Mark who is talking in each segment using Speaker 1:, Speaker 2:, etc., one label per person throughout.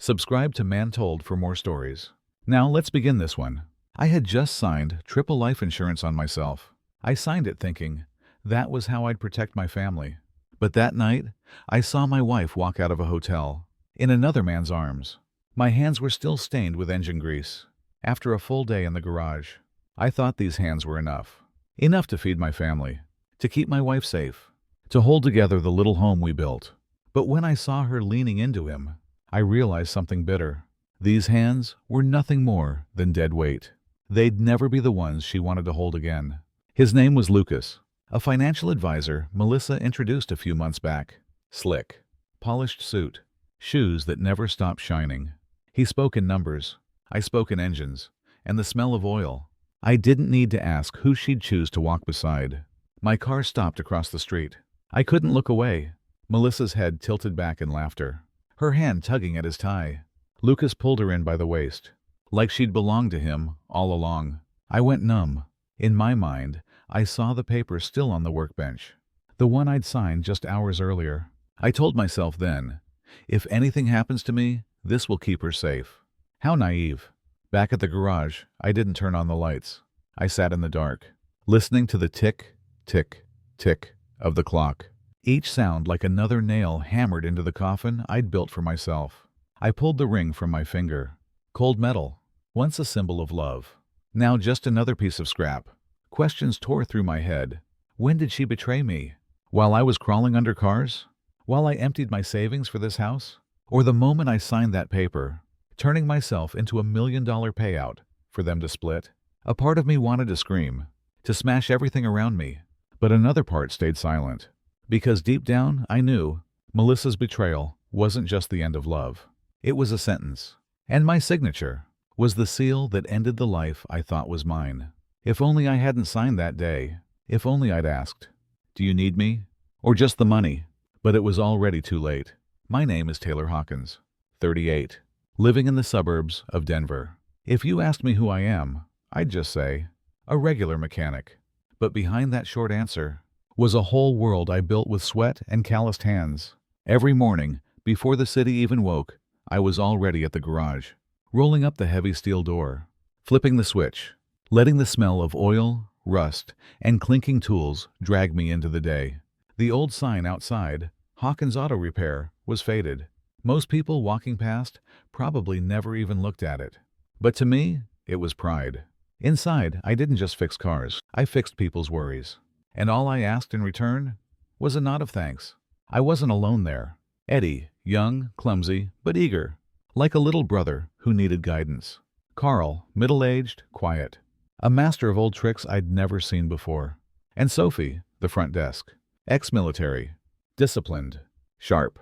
Speaker 1: Subscribe to Man Told for more stories. Now let's begin this one. I had just signed triple life insurance on myself. I signed it thinking that was how I'd protect my family. But that night, I saw my wife walk out of a hotel, in another man's arms. My hands were still stained with engine grease. After a full day in the garage, I thought these hands were enough. Enough to feed my family, to keep my wife safe, to hold together the little home we built. But when I saw her leaning into him, I realized something bitter. These hands were nothing more than dead weight. They'd never be the ones she wanted to hold again. His name was Lucas, a financial advisor Melissa introduced a few months back. Slick, polished suit, shoes that never stopped shining. He spoke in numbers, I spoke in engines, and the smell of oil. I didn't need to ask who she'd choose to walk beside. My car stopped across the street. I couldn't look away. Melissa's head tilted back in laughter, her hand tugging at his tie. Lucas pulled her in by the waist, like she'd belonged to him all along. I went numb. In my mind, I saw the paper still on the workbench, the one I'd signed just hours earlier. I told myself then, if anything happens to me, this will keep her safe. How naive. Back at the garage, I didn't turn on the lights. I sat in the dark, listening to the tick, tick, tick of the clock. Each sound like another nail hammered into the coffin I'd built for myself. I pulled the ring from my finger. Cold metal, once a symbol of love. Now just another piece of scrap. Questions tore through my head. When did she betray me? While I was crawling under cars? While I emptied my savings for this house? Or the moment I signed that paper, turning myself into $1 million payout for them to split? A part of me wanted to scream, to smash everything around me, but another part stayed silent. Because deep down, I knew Melissa's betrayal wasn't just the end of love. It was a sentence. And my signature was the seal that ended the life I thought was mine. If only I hadn't signed that day. If only I'd asked, "Do you need me? Or just the money?" But it was already too late. My name is Taylor Hawkins, 38, living in the suburbs of Denver. If you asked me who I am, I'd just say, a regular mechanic. But behind that short answer was a whole world I built with sweat and calloused hands. Every morning, before the city even woke, I was already at the garage, rolling up the heavy steel door, flipping the switch, letting the smell of oil, rust, and clinking tools drag me into the day. The old sign outside, Hawkins Auto Repair, was faded. Most people walking past probably never even looked at it. But to me, it was pride. Inside, I didn't just fix cars, I fixed people's worries. And all I asked in return was a nod of thanks. I wasn't alone there. Eddie, young, clumsy, but eager, like a little brother who needed guidance. Carl, middle-aged, quiet, a master of old tricks I'd never seen before. And Sophie, the front desk, ex-military, disciplined, sharp,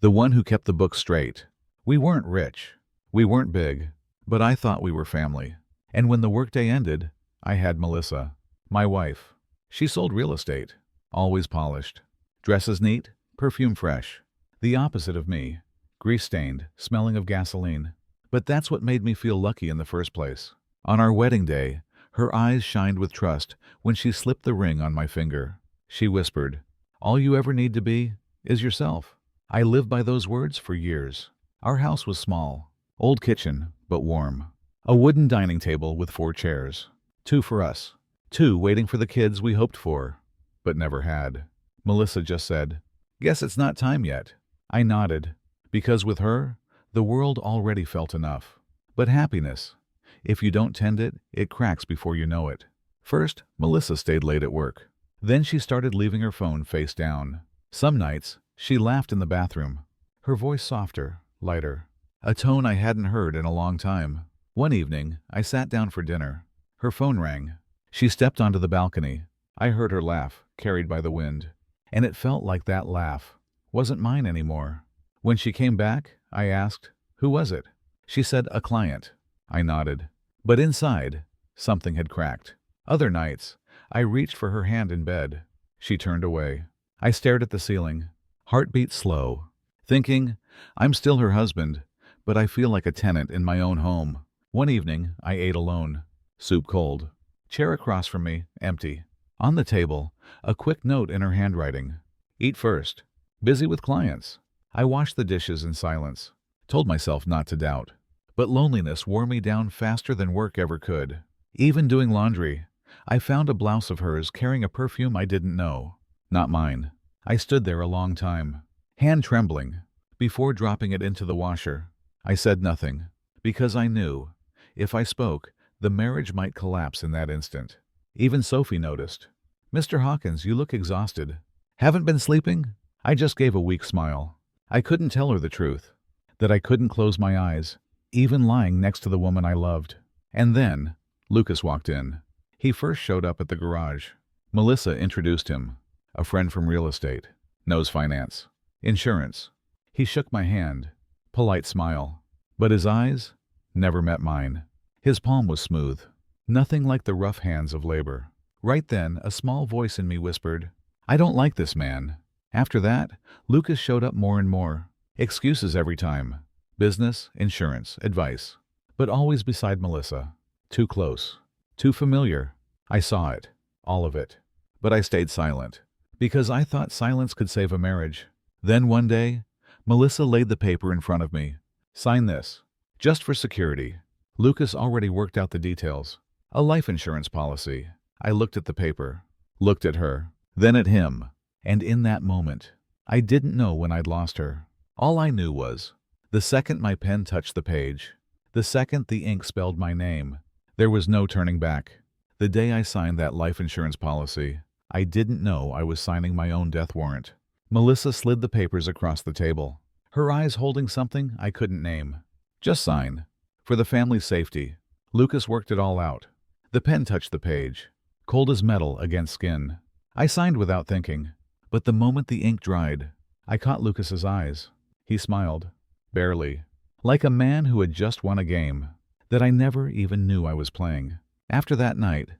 Speaker 1: the one who kept the books straight. We weren't rich, we weren't big, but I thought we were family. And when the workday ended, I had Melissa, my wife. She sold real estate, always polished, dresses neat, perfume fresh. The opposite of me, grease-stained, smelling of gasoline. But that's what made me feel lucky in the first place. On our wedding day, her eyes shined with trust when she slipped the ring on my finger. She whispered, "All you ever need to be is yourself." I lived by those words for years. Our house was small, old kitchen, but warm. A wooden dining table with 4 chairs. 2 for us. 2 waiting for the kids we hoped for, but never had. Melissa just said, "Guess it's not time yet." I nodded, because with her, the world already felt enough. But happiness, if you don't tend it, it cracks before you know it. First, Melissa stayed late at work. Then she started leaving her phone face down. Some nights, she laughed in the bathroom, her voice softer, lighter, a tone I hadn't heard in a long time. One evening, I sat down for dinner. Her phone rang. She stepped onto the balcony. I heard her laugh, carried by the wind. And it felt like that laugh wasn't mine anymore. When she came back, I asked, "Who was it?" She said, "A client." I nodded. But inside, something had cracked. Other nights, I reached for her hand in bed. She turned away. I stared at the ceiling, heartbeat slow, thinking, I'm still her husband, but I feel like a tenant in my own home. One evening, I ate alone. Soup cold. Chair across from me, empty. On the table, a quick note in her handwriting. "Eat first. Busy with clients." I washed the dishes in silence. Told myself not to doubt. But loneliness wore me down faster than work ever could. Even doing laundry, I found a blouse of hers carrying a perfume I didn't know. Not mine. I stood there a long time, hand trembling, before dropping it into the washer. I said nothing, because I knew, if I spoke, the marriage might collapse in that instant. Even Sophie noticed. "Mr. Hawkins, you look exhausted. Haven't been sleeping?" I just gave a weak smile. I couldn't tell her the truth, that I couldn't close my eyes, even lying next to the woman I loved. And then, Lucas walked in. He first showed up at the garage. Melissa introduced him. A friend from real estate. Knows finance. Insurance. He shook my hand. Polite smile. But his eyes never met mine. His palm was smooth. Nothing like the rough hands of labor. Right then, a small voice in me whispered, "I don't like this man." After that, Lucas showed up more and more. Excuses every time. Business, insurance, advice. But always beside Melissa. Too close. Too familiar. I saw it. All of it. But I stayed silent. Because I thought silence could save a marriage. Then one day, Melissa laid the paper in front of me. "Sign this. Just for security." Lucas already worked out the details. A life insurance policy. I looked at the paper. Looked at her. Then at him. And in that moment, I didn't know when I'd lost her. All I knew was, the second my pen touched the page, the second the ink spelled my name, there was no turning back. The day I signed that life insurance policy, I didn't know I was signing my own death warrant. Melissa slid the papers across the table, her eyes holding something I couldn't name. "Just sign. For the family's safety." Lucas worked it all out. The pen touched the page, cold as metal against skin. I signed without thinking, but the moment the ink dried, I caught Lucas's eyes. He smiled, barely, like a man who had just won a game that I never even knew I was playing. After that night,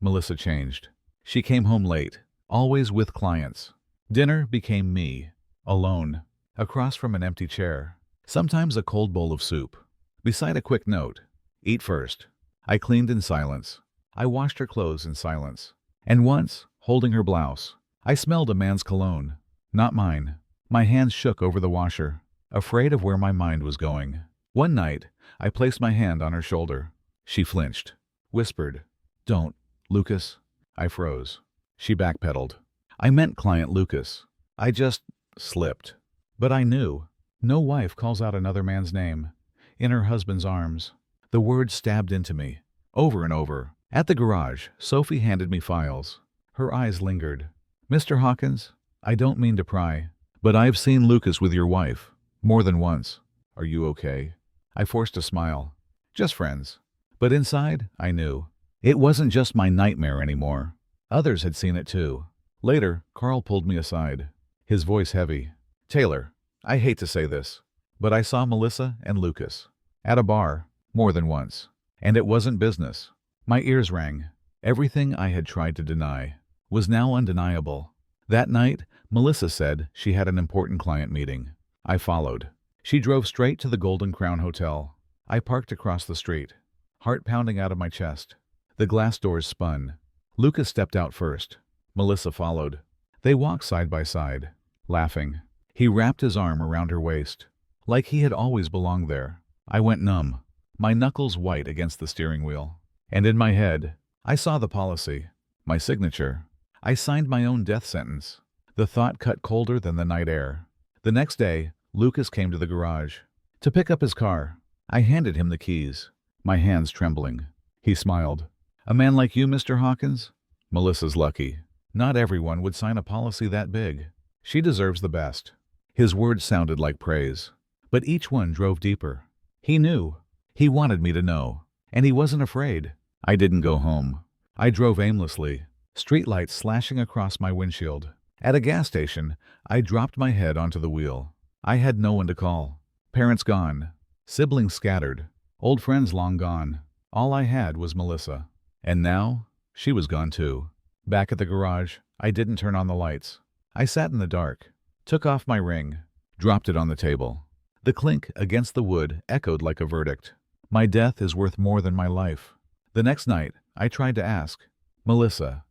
Speaker 1: Melissa changed. She came home late, always with clients. Dinner became me, alone, across from an empty chair. Sometimes a cold bowl of soup, beside a quick note, "Eat first." I cleaned in silence. I washed her clothes in silence. And once, holding her blouse, I smelled a man's cologne. Not mine. My hands shook over the washer, afraid of where my mind was going. One night, I placed my hand on her shoulder. She flinched, whispered, "Don't, Lucas." I froze. She backpedaled. "I meant client Lucas." I just slipped. But I knew. No wife calls out another man's name. In her husband's arms. The words stabbed into me, over and over. At the garage, Sophie handed me files. Her eyes lingered. "Mr. Hawkins, I don't mean to pry, but I've seen Lucas with your wife, more than once. Are you okay?" I forced a smile. "Just friends." But inside, I knew. It wasn't just my nightmare anymore. Others had seen it too. Later, Carl pulled me aside, his voice heavy. "Taylor, I hate to say this, but I saw Melissa and Lucas at a bar more than once. And it wasn't business." My ears rang. Everything I had tried to deny was now undeniable. That night, Melissa said she had an important client meeting. I followed. She drove straight to the Golden Crown Hotel. I parked across the street, heart pounding out of my chest. The glass doors spun. Lucas stepped out first. Melissa followed. They walked side by side, laughing. He wrapped his arm around her waist, like he had always belonged there. I went numb, my knuckles white against the steering wheel. And in my head, I saw the policy, my signature. I signed my own death sentence. The thought cut colder than the night air. The next day, Lucas came to the garage to pick up his car. I handed him the keys, my hands trembling. He smiled. "A man like you, Mr. Hawkins? Melissa's lucky. Not everyone would sign a policy that big. She deserves the best." His words sounded like praise, but each one drove deeper. He knew. He wanted me to know. And he wasn't afraid. I didn't go home. I drove aimlessly, streetlights slashing across my windshield. At a gas station, I dropped my head onto the wheel. I had no one to call. Parents gone. Siblings scattered. Old friends long gone. All I had was Melissa. And now, she was gone too. Back at the garage, I didn't turn on the lights. I sat in the dark, took off my ring, dropped it on the table. The clink against the wood echoed like a verdict. My death is worth more than my life. The next night, I tried to ask, "Melissa,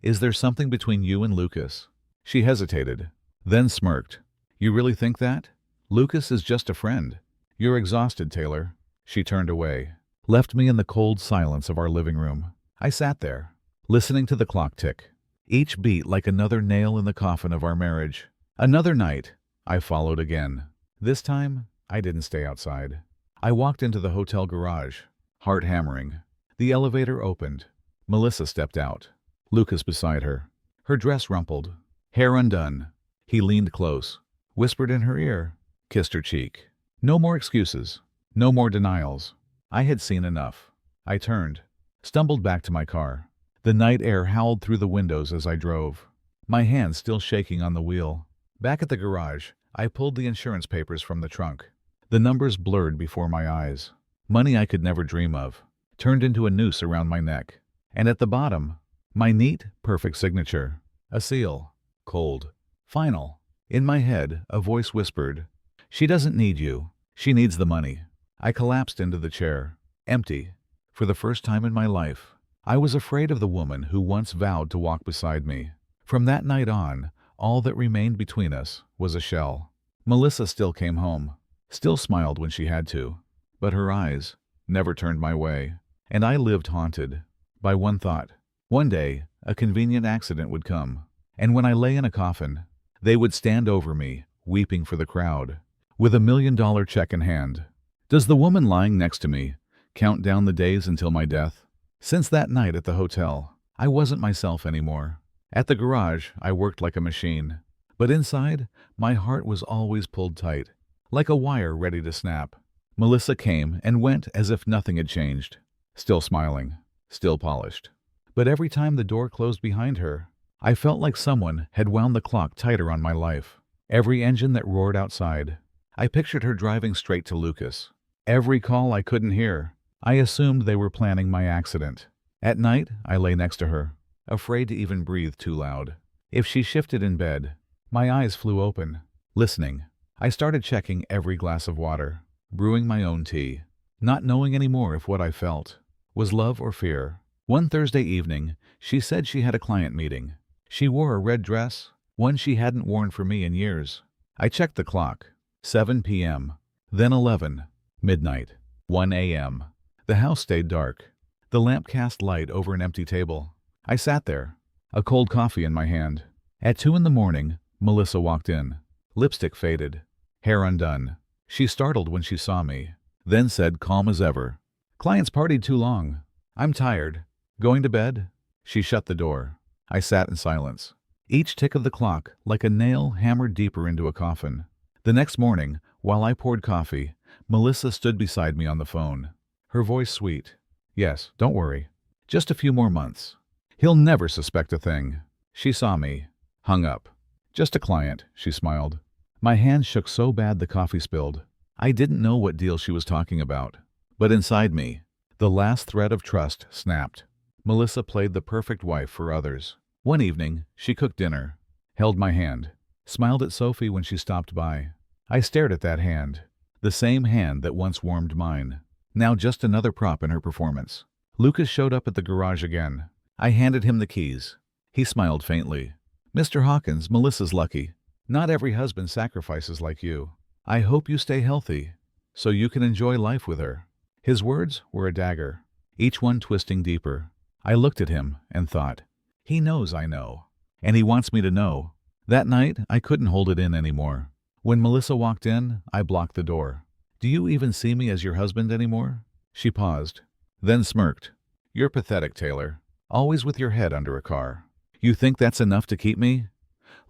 Speaker 1: is there something between you and Lucas?" She hesitated, then smirked. "You really think that? Lucas is just a friend. "You're exhausted, Taylor." She turned away, left me in the cold silence of our living room. I sat there, listening to the clock tick, each beat like another nail in the coffin of our marriage. Another night, I followed again. This time, I didn't stay outside. I walked into the hotel garage, heart hammering. The elevator opened. Melissa stepped out, Lucas beside her, her dress rumpled, hair undone. He leaned close, whispered in her ear, kissed her cheek. No more excuses, no more denials. I had seen enough. I turned, stumbled back to my car. The night air howled through the windows as I drove, my hands still shaking on the wheel. Back at the garage, I pulled the insurance papers from the trunk. The numbers blurred before my eyes. Money I could never dream of, turned into a noose around my neck. And at the bottom, my neat, perfect signature. A seal. Cold. Final. In my head, a voice whispered, "She doesn't need you. She needs the money." I collapsed into the chair, empty. For the first time in my life, I was afraid of the woman who once vowed to walk beside me. From that night on, all that remained between us was a shell. Melissa still came home, still smiled when she had to, but her eyes never turned my way. And I lived haunted by one thought. One day, a convenient accident would come, and when I lay in a coffin, they would stand over me, weeping for the crowd, with $1 million check in hand. Does the woman lying next to me count down the days until my death? Since that night at the hotel, I wasn't myself anymore. At the garage, I worked like a machine, but inside, my heart was always pulled tight, like a wire ready to snap. Melissa came and went as if nothing had changed, still smiling, still polished. But every time the door closed behind her, I felt like someone had wound the clock tighter on my life. Every engine that roared outside, I pictured her driving straight to Lucas. Every call I couldn't hear, I assumed they were planning my accident. At night, I lay next to her, afraid to even breathe too loud. If she shifted in bed, my eyes flew open. Listening, I started checking every glass of water, brewing my own tea, not knowing anymore if what I felt was love or fear. One Thursday evening, she said she had a client meeting. She wore a red dress, one she hadn't worn for me in years. I checked the clock. 7 p.m., then 11, midnight, 1 a.m. The house stayed dark. The lamp cast light over an empty table. I sat there, a cold coffee in my hand. At 2 in the morning, Melissa walked in. Lipstick faded, hair undone. She startled when she saw me, then said calm as ever, "Clients partied too long. I'm tired. Going to bed?" She shut the door. I sat in silence, each tick of the clock like a nail hammered deeper into a coffin. The next morning, while I poured coffee, Melissa stood beside me on the phone, her voice sweet. "Yes, don't worry. Just a few more months. He'll never suspect a thing." She saw me, hung up. "Just a client," she smiled. My hand shook so bad the coffee spilled. I didn't know what deal she was talking about. But inside me, the last thread of trust snapped. Melissa played the perfect wife for others. One evening, she cooked dinner, held my hand, smiled at Sophie when she stopped by. I stared at that hand, the same hand that once warmed mine, now just another prop in her performance. Lucas showed up at the garage again. I handed him the keys. He smiled faintly. "Mr. Hawkins, Melissa's lucky. Not every husband sacrifices like you. I hope you stay healthy, so you can enjoy life with her." His words were a dagger, each one twisting deeper. I looked at him and thought, he knows I know, and he wants me to know. That night, I couldn't hold it in anymore. When Melissa walked in, I blocked the door. "Do you even see me as your husband anymore?" She paused, then smirked. "You're pathetic, Taylor. Always with your head under a car. You think that's enough to keep me?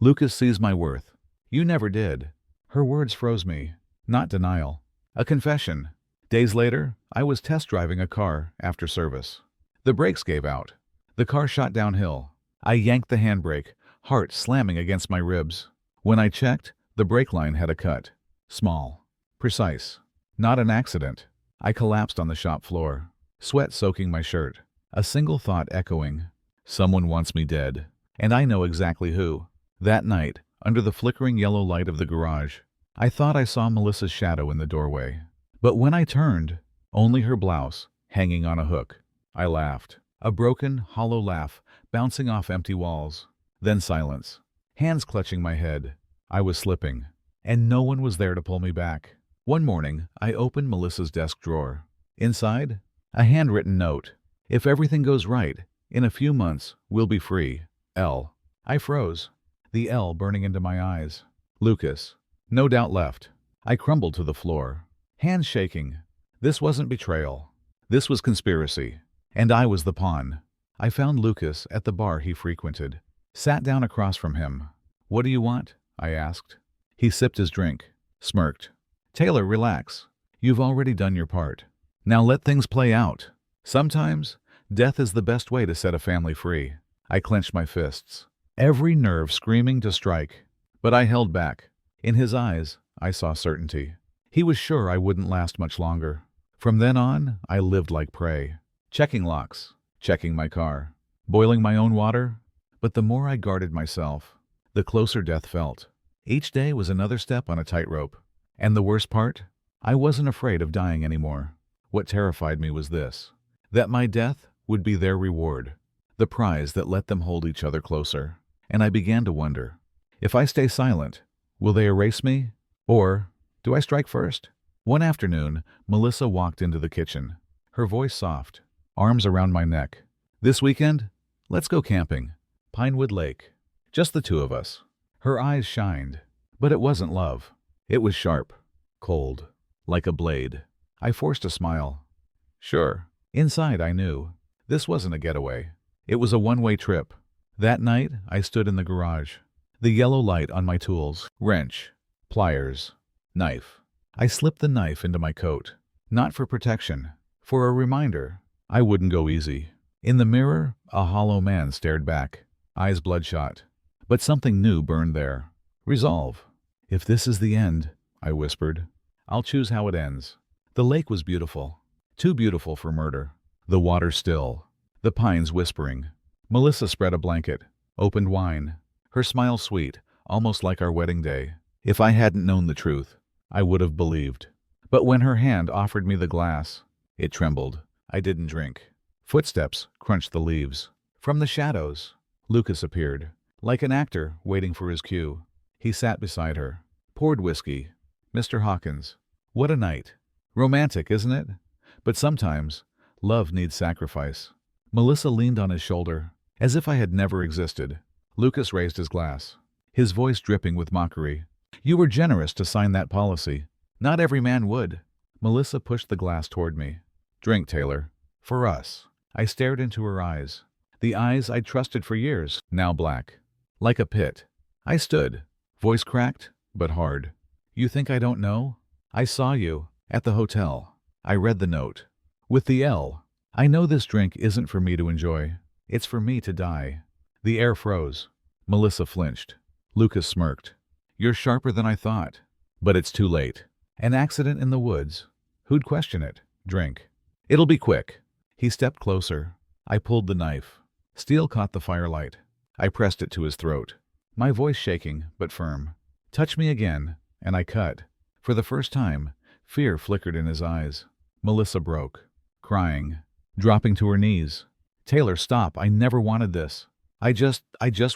Speaker 1: Lucas sees my worth. You never did." Her words froze me, not denial. A confession. Days later, I was test driving a car after service. The brakes gave out. The car shot downhill. I yanked the handbrake, heart slamming against my ribs. When I checked, the brake line had a cut. Small. Precise. Not an accident. I collapsed on the shop floor, sweat soaking my shirt. A single thought echoing. Someone wants me dead. And I know exactly who. That night, under the flickering yellow light of the garage, I thought I saw Melissa's shadow in the doorway. But when I turned, only her blouse, hanging on a hook. I laughed. A broken, hollow laugh, bouncing off empty walls. Then silence. Hands clutching my head. I was slipping, and no one was there to pull me back. One morning, I opened Melissa's desk drawer. Inside, a handwritten note. If everything goes right, in a few months, we'll be free. L. I froze, the L burning into my eyes. Lucas. No doubt left. I crumbled to the floor, hands shaking. This wasn't betrayal. This was conspiracy. And I was the pawn. I found Lucas at the bar he frequented. Sat down across from him. What do you want? I asked. He sipped his drink, smirked. Taylor, relax. You've already done your part. Now let things play out. Sometimes, death is the best way to set a family free. I clenched my fists, every nerve screaming to strike. But I held back. In his eyes, I saw certainty. He was sure I wouldn't last much longer. From then on, I lived like prey. Checking locks, checking my car, boiling my own water. But the more I guarded myself, the closer death felt. Each day was another step on a tightrope. And the worst part? I wasn't afraid of dying anymore. What terrified me was this: that my death would be their reward, the prize that let them hold each other closer. And I began to wonder, if I stay silent, will they erase me? Or do I strike first? One afternoon, Melissa walked into the kitchen, her voice soft, arms around my neck. This weekend, let's go camping. Pinewood Lake. Just the two of us. Her eyes shined, but it wasn't love. It was sharp, cold, like a blade. I forced a smile. Sure. Inside, I knew. This wasn't a getaway. It was a one-way trip. That night, I stood in the garage. The yellow light on my tools. Wrench, pliers, knife. I slipped the knife into my coat. Not for protection. For a reminder. I wouldn't go easy. In the mirror, a hollow man stared back, eyes bloodshot. But something new burned there. Resolve. If this is the end, I whispered, I'll choose how it ends. The lake was beautiful. Too beautiful for murder. The water still. The pines whispering. Melissa spread a blanket, opened wine. Her smile sweet, almost like our wedding day. If I hadn't known the truth, I would have believed. But when her hand offered me the glass, it trembled. I didn't drink. Footsteps crunched the leaves. From the shadows, Lucas appeared, like an actor waiting for his cue. He sat beside her, poured whiskey. Mr. Hawkins. What a night. Romantic, isn't it? But sometimes, love needs sacrifice. Melissa leaned on his shoulder, as if I had never existed. Lucas raised his glass, his voice dripping with mockery. You were generous to sign that policy. Not every man would. Melissa pushed the glass toward me. Drink, Taylor. For us. I stared into her eyes. The eyes I'd trusted for years, now black. Like a pit. I stood, voice cracked, but hard. You think I don't know? I saw you, at the hotel. I read the note. With the L. I know this drink isn't for me to enjoy. It's for me to die. The air froze. Melissa flinched. Lucas smirked. You're sharper than I thought. But it's too late. An accident in the woods. Who'd question it? Drink. It'll be quick. He stepped closer. I pulled the knife. Steel caught the firelight. I pressed it to his throat. My voice shaking, but firm. Touch me again, and I cut. For the first time, fear flickered in his eyes. Melissa broke, crying, dropping to her knees. Taylor, stop. I never wanted this. I just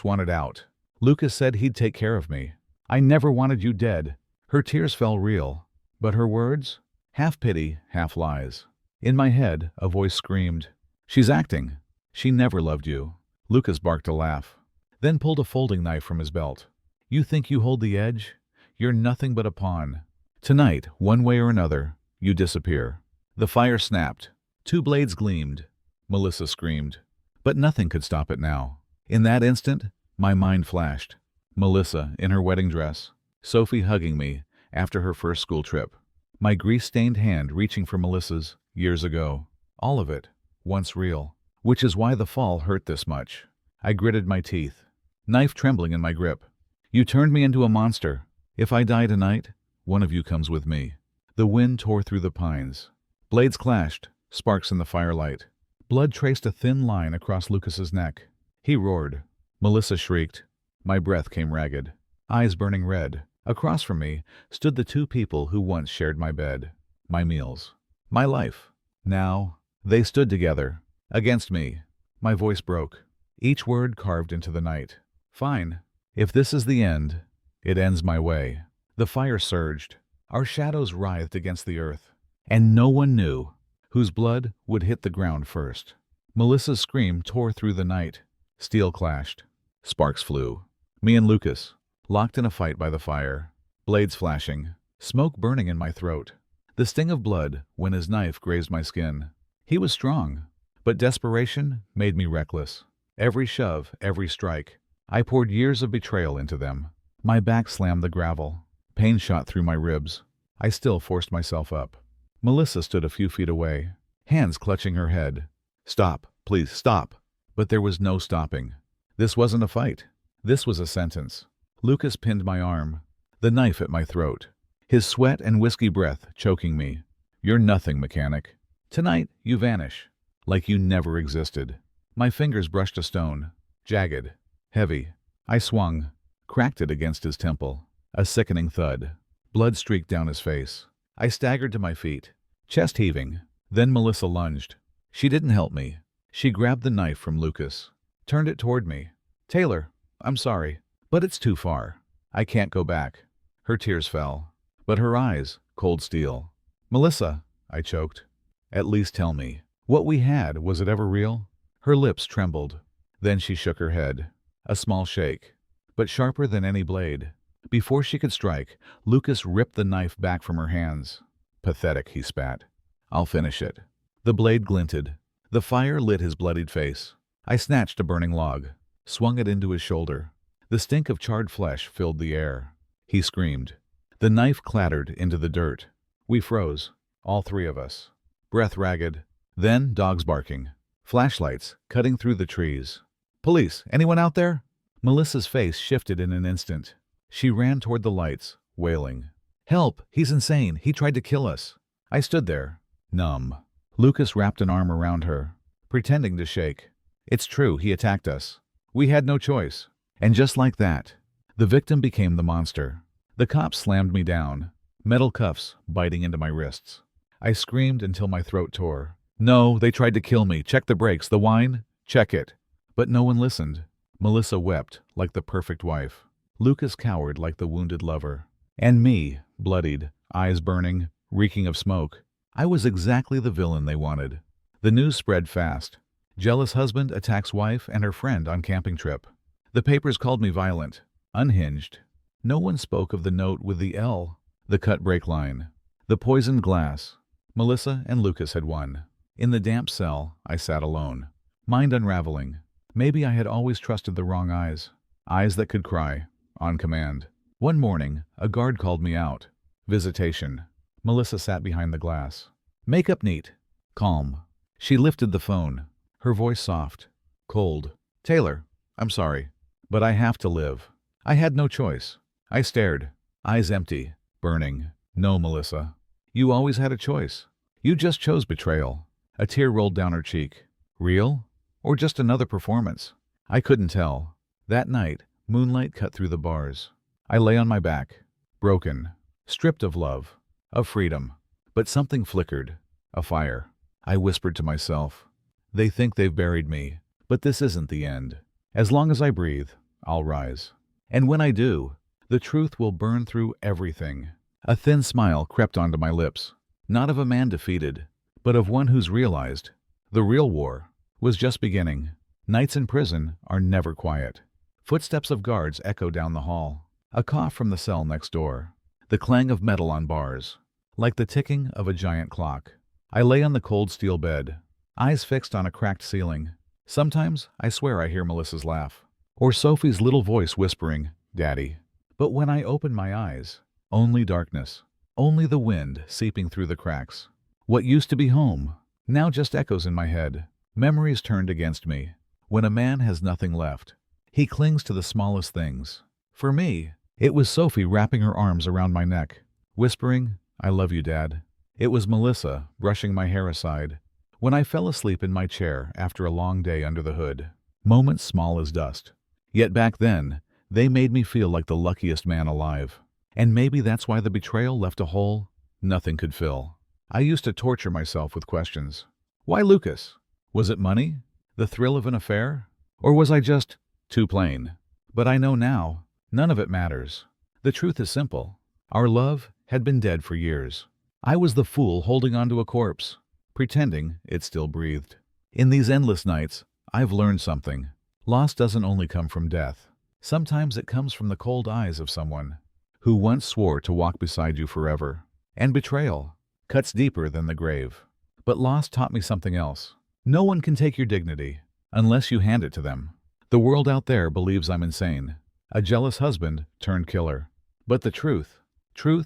Speaker 1: wanted out. Lucas said he'd take care of me. I never wanted you dead. Her tears fell real, but her words, half pity, half lies. In my head, a voice screamed, she's acting. She never loved you. Lucas barked a laugh, then pulled a folding knife from his belt. You think you hold the edge? You're nothing but a pawn. Tonight, one way or another, you disappear. The fire snapped. 2 blades gleamed. Melissa screamed. But nothing could stop it now. In that instant, my mind flashed. Melissa in her wedding dress. Sophie hugging me after her first school trip. My grease-stained hand reaching for Melissa's years ago. All of it, once real. Which is why the fall hurt this much. I gritted my teeth, knife trembling in my grip. You turned me into a monster. If I die tonight, one of you comes with me. The wind tore through the pines. Blades clashed, sparks in the firelight. Blood traced a thin line across Lucas's neck. He roared. Melissa shrieked. My breath came ragged, eyes burning red. Across from me stood the 2 people who once shared my bed, my meals, my life. Now, they stood together, against me. My voice broke, each word carved into the night. Fine. If this is the end, it ends my way. The fire surged. Our shadows writhed against the earth, and no one knew whose blood would hit the ground first. Melissa's scream tore through the night. Steel clashed. Sparks flew. Me and Lucas, locked in a fight by the fire, blades flashing, smoke burning in my throat. The sting of blood when his knife grazed my skin. He was strong, but desperation made me reckless. Every shove, every strike, I poured years of betrayal into them. My back slammed the gravel. Pain shot through my ribs. I still forced myself up. Melissa stood a few feet away, hands clutching her head. Stop, please, stop. But there was no stopping. This wasn't a fight. This was a sentence. Lucas pinned my arm, the knife at my throat, his sweat and whiskey breath choking me. You're nothing, mechanic. Tonight, you vanish, like you never existed. My fingers brushed a stone, jagged, heavy. I swung, cracked it against his temple. A sickening thud. Blood streaked down his face. I staggered to my feet, chest heaving. Then Melissa lunged. She didn't help me. She grabbed the knife from Lucas, turned it toward me. Taylor, I'm sorry, but it's too far. I can't go back. Her tears fell, but her eyes, cold steel. Melissa, I choked. At least tell me. What we had, was it ever real? Her lips trembled. Then she shook her head. A small shake, but sharper than any blade. Before she could strike, Lucas ripped the knife back from her hands. Pathetic, he spat. I'll finish it. The blade glinted. The fire lit his bloodied face. I snatched a burning log, swung it into his shoulder. The stink of charred flesh filled the air. He screamed. The knife clattered into the dirt. We froze, all three of us. Breath ragged. Then dogs barking. Flashlights cutting through the trees. Police, anyone out there? Melissa's face shifted in an instant. She ran toward the lights, wailing. Help! He's insane! He tried to kill us! I stood there, numb. Lucas wrapped an arm around her, pretending to shake. It's true, he attacked us. We had no choice. And just like that, the victim became the monster. The cops slammed me down, metal cuffs biting into my wrists. I screamed until my throat tore. No, they tried to kill me. Check the brakes, the wine, check it. But no one listened. Melissa wept like the perfect wife. Lucas cowered like the wounded lover. And me, bloodied, eyes burning, reeking of smoke. I was exactly the villain they wanted. The news spread fast. Jealous husband attacks wife and her friend on camping trip. The papers called me violent, unhinged. No one spoke of the note with the L, the cut brake line, the poisoned glass. Melissa and Lucas had won. In the damp cell, I sat alone, mind unraveling. Maybe I had always trusted the wrong eyes. Eyes that could cry, on command. One morning, a guard called me out. Visitation. Melissa sat behind the glass. Makeup neat. Calm. She lifted the phone, her voice soft, cold. Taylor, I'm sorry, but I have to live. I had no choice. I stared, eyes empty, burning. No, Melissa. You always had a choice. You just chose betrayal. A tear rolled down her cheek. Real? Or just another performance? I couldn't tell. That night, moonlight cut through the bars. I lay on my back, broken, stripped of love, of freedom. But something flickered. A fire. I whispered to myself. They think they've buried me, but this isn't the end. As long as I breathe, I'll rise. And when I do, the truth will burn through everything. A thin smile crept onto my lips, not of a man defeated, but of one who's realized the real war was just beginning. Nights in prison are never quiet. Footsteps of guards echo down the hall. A cough from the cell next door. The clang of metal on bars, like the ticking of a giant clock. I lay on the cold steel bed, eyes fixed on a cracked ceiling. Sometimes I swear I hear Melissa's laugh, or Sophie's little voice whispering, Daddy. But when I open my eyes, only darkness, only the wind seeping through the cracks. What used to be home, now just echoes in my head. Memories turned against me. When a man has nothing left, he clings to the smallest things. For me, it was Sophie wrapping her arms around my neck, whispering, I love you, Dad. It was Melissa brushing my hair aside when I fell asleep in my chair after a long day under the hood. Moments small as dust. Yet back then, they made me feel like the luckiest man alive. And maybe that's why the betrayal left a hole nothing could fill. I used to torture myself with questions. Why Lucas? Was it money? The thrill of an affair? Or was I just too plain? But I know now, none of it matters. The truth is simple. Our love had been dead for years. I was the fool holding onto a corpse, pretending it still breathed. In these endless nights, I've learned something. Loss doesn't only come from death. Sometimes it comes from the cold eyes of someone who once swore to walk beside you forever. And betrayal cuts deeper than the grave. But loss taught me something else. No one can take your dignity unless you hand it to them. The world out there believes I'm insane, a jealous husband turned killer. But the truth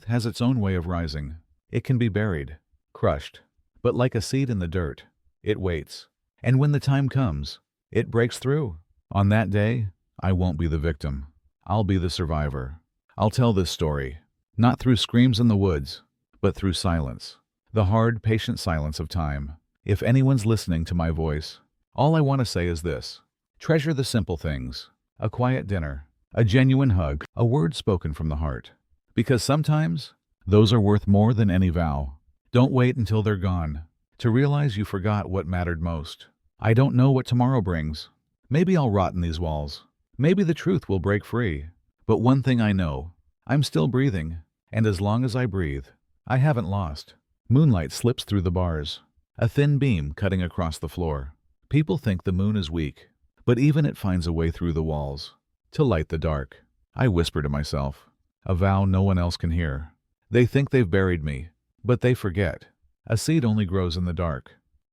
Speaker 1: has its own way of rising. It can be buried, crushed, but like a seed in the dirt, it waits. And when the time comes, it breaks through. On that day, I won't be the victim. I'll be the survivor. I'll tell this story, not through screams in the woods, but through silence. The hard, patient silence of time. If anyone's listening to my voice, all I want to say is this. Treasure the simple things. A quiet dinner, a genuine hug, a word spoken from the heart. Because sometimes, those are worth more than any vow. Don't wait until they're gone to realize you forgot what mattered most. I don't know what tomorrow brings. Maybe I'll rot in these walls. Maybe the truth will break free. But one thing I know, I'm still breathing, and as long as I breathe, I haven't lost. Moonlight slips through the bars, a thin beam cutting across the floor. People think the moon is weak, but even it finds a way through the walls to light the dark. I whisper to myself, a vow no one else can hear. They think they've buried me, but they forget. A seed only grows in the dark.